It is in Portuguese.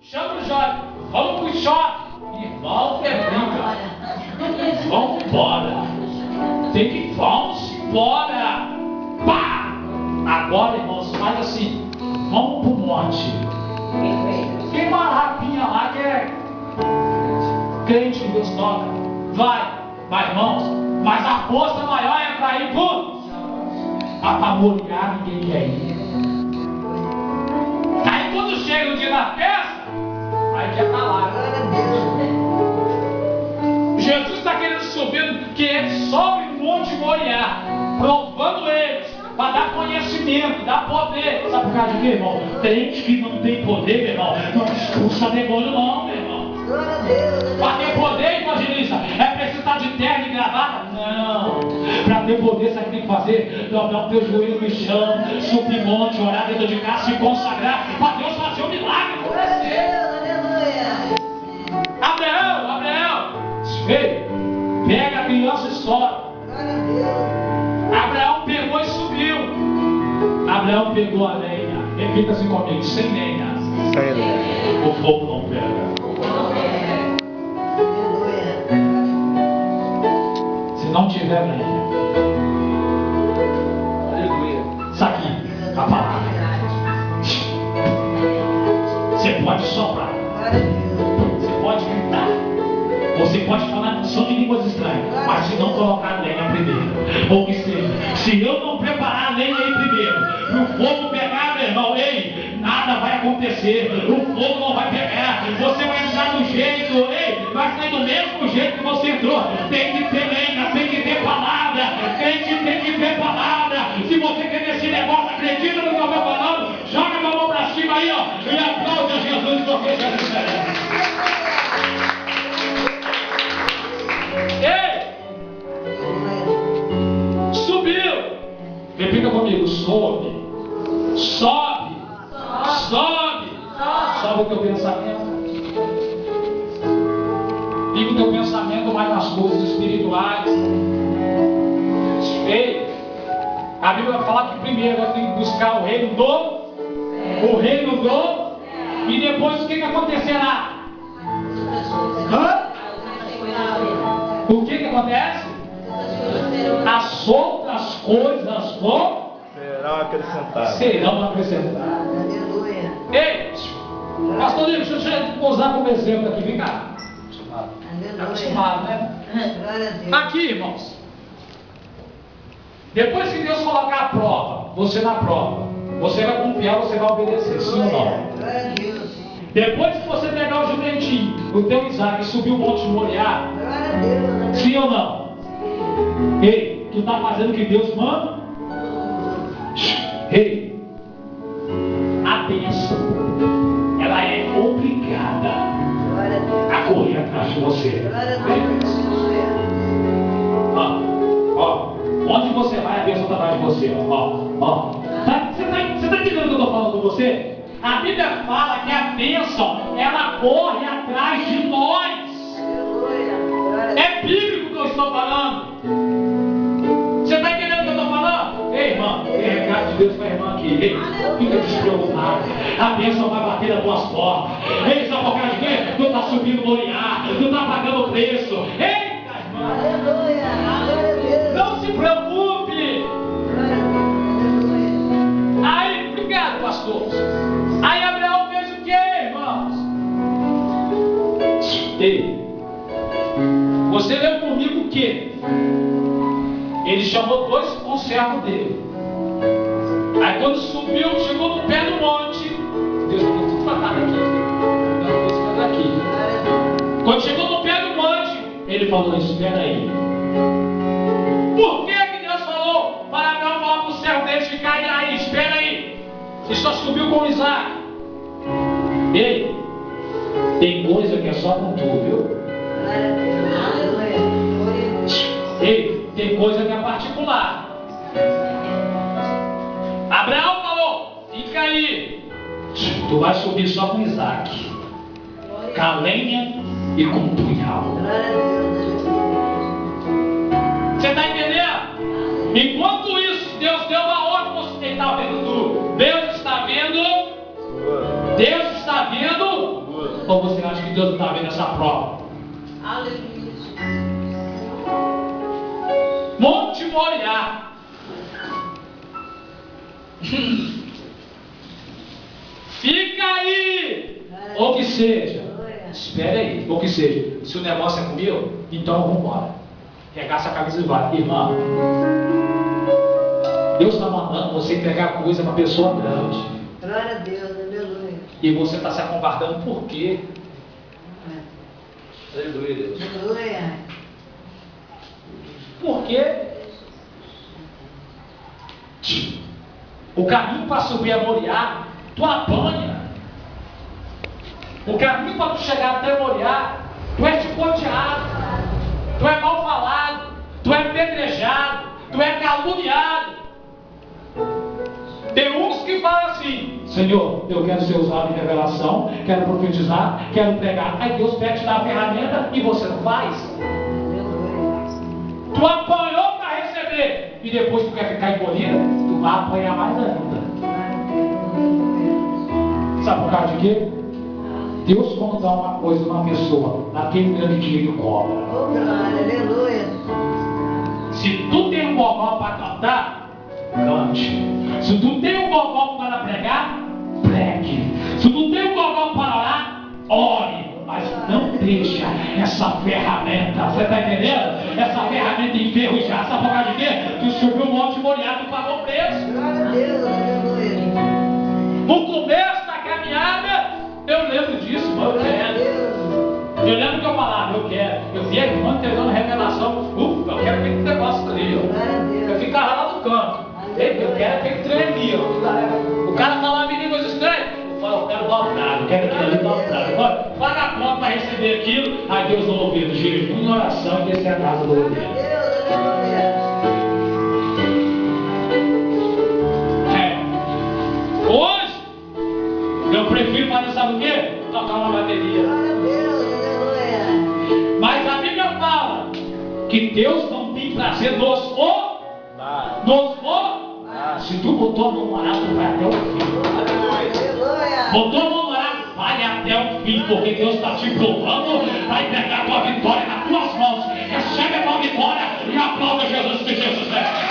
chama o Jó, vamos pro choque. Irmão, é briga. Vamos embora. Vamos embora. Pá! Agora, irmãos, faz assim. Vamos pro monte. Tem uma rapinha lá que é crente que Deus toca. Vai, irmãos. Mas a força maior é para ir pro apavorar, ninguém quer ir. Aí quando chega o dia da festa, aí já está lá. Jesus está querendo subir, que ele sobe no Monte Moriá, provando eles, para dar conhecimento, dar poder. Sabe por causa de quê, irmão? Crente que não tem poder, meu irmão, não expulsa demônio não, meu irmão. Para ter poder, evangelista, é preciso estar de terno e gravata? Não. Para ter poder, sabe o que tem que fazer? Dobrar o teu joelho no chão, subir monte, orar dentro de casa, se consagrar, para Deus fazer um milagre com você. Abraão, ei, pega a criança e sobe. Abraão pegou e subiu. Abraão pegou a lenha. Repita assim comigo: sem lenha, o fogo não pega. Se não tiver lenha, isso aqui, a palavra. Você pode soprar, você pode gritar, você pode falar no som de línguas estranhas, mas se não colocar a lenha primeiro, ou que seja, se eu não preparar a lenha aí primeiro, e o fogo pegar, meu irmão, ei, nada vai acontecer, o fogo não vai pegar, você vai entrar do jeito, ei, vai sair do mesmo jeito que você entrou. Tem que ter lenha, tem que ter palavra, tem que ter palavra. Se você quer esse negócio, acredita no que eu estou falando, joga a mão pra cima aí, ó, e aplaude a Jesus, porque já diferente. Ei! Subiu! Repita comigo: sobe, sobe, sobe, sobe o teu pensamento. Liga o teu pensamento mais nas coisas espirituais. Ei! A Bíblia vai falar que primeiro eu tenho que buscar o reino do, e depois o que acontecerá? Hã? O que acontece? As outras coisas serão acrescentadas. Ei, pastor Lino, deixa eu usar como exemplo aqui, vem cá. Está acostumado, né? Aqui, irmãos, depois que Deus colocar a prova, você na prova, você vai confiar, você vai obedecer, sim ou não? Depois que você pegar o jumentinho, o teu Isaac, e subir o Monte Moriá, sim ou não? Ei, tu está fazendo o que Deus manda? Ei, a bênção, ela é obrigada a correr atrás de você. Onde você vai, a bênção está atrás de você. Você está entendendo o que eu estou falando com você? A Bíblia fala que a bênção, ela corre atrás de nós. É bíblico que eu estou falando. Você está entendendo o que eu estou falando? Ei, irmã, tem recado de Deus para a irmã aqui. Ei, fica despreocupado. A bênção vai bater nas tuas portas. Ei, sabe por causa de quê? Tu está subindo Moriá, tu está pagando o preço. Eita, irmã, não se preocupe. Aí, obrigado, pastor. Aí Abraão fez o que, irmãos? Ei, você leu comigo o que? Ele chamou dois conservos dele. Aí quando subiu, chegou no pé do monte. Deus falou, tudo tratado aqui. Não, Deus está aqui. Quando chegou no pé do monte, ele falou, espera aí. Por que Deus falou para Abraão falar para o servo dele ficar aí? Espera aí. Você só subiu com Isaac. Ei, tem coisa que é só com tu, viu? Ei, tem coisa que é particular. Abraão falou, fica aí. Tu vai subir só com Isaac, com a lenha e com o punhal. Você está entendendo? Enquanto isso, Deus deu uma ordem. Você está vendo tudo. Deus está vendo. Deus está vendo. Ou você acha que Deus não está vendo essa prova? Aleluia. Monte Moriá. Fica aí. Ou que seja, espere aí, ou que seja, se o negócio é comigo, então vamos embora. Regaça a camisa e vai. Irmã, Deus está mandando você entregar coisa para pessoa grande. Glória a Deus, aleluia. E você está se acovardando por quê? Aleluia, Deus. Aleluia. Por quê? O caminho para subir a Moriá, tu apanha. O caminho para tu chegar até Moriá, tu é chicoteado, tu é mal falado, tu é pedrejado, tu é caluniado. Tem uns que falam assim: Senhor, eu quero ser usado em revelação, quero profetizar, quero pregar. Aí Deus pede te dar a ferramenta e você não faz. Tu apanhou para receber e depois tu quer ficar encolhido, tu vai apanhar mais ainda. Sabe por causa de quê? Deus, quando dá uma coisa a uma pessoa, naquele grande dia ele cobra. Oh, glória, aleluia. Se tu tem um gogó para cantar, cante. Se tu tem um gogó para pregar, pregue. Se tu tem um gogó para orar, ore. Mas não deixa essa ferramenta, você está entendendo? Essa ferramenta enferrujar. Sabe por causa de quê? Tu subiu um monte de Moriá, tu pagou preço. Glória a Deus, aleluia. No começo da caminhada, eu lembro disso, mas eu quero. Eu lembro que eu falava, eu quero. Eu via a irmã entregando revelação. Eu quero aquele negócio ali, ó. Eu ficava lá no canto. Eu quero aquele trem ali, ó. O cara falava em línguas estranhas. Eu quero dobrado, eu quero aquilo ali dobrado. Paga a conta para receber aquilo. Aí Deus não ouviu. Jejum em oração e esse é a casa do ouvido. Hoje, eu prefiro fazer, sabe o quê? Tocar uma bateria. Mas a Bíblia fala que Deus não tem prazer nos se tu botou a mão no arado, tu vai até o fim. Botou a mão no arado, vai até o fim, porque Deus está te provando, vai pegar a tua vitória nas tuas mãos. Recebe a tua vitória e aplauda Jesus, que Jesus é.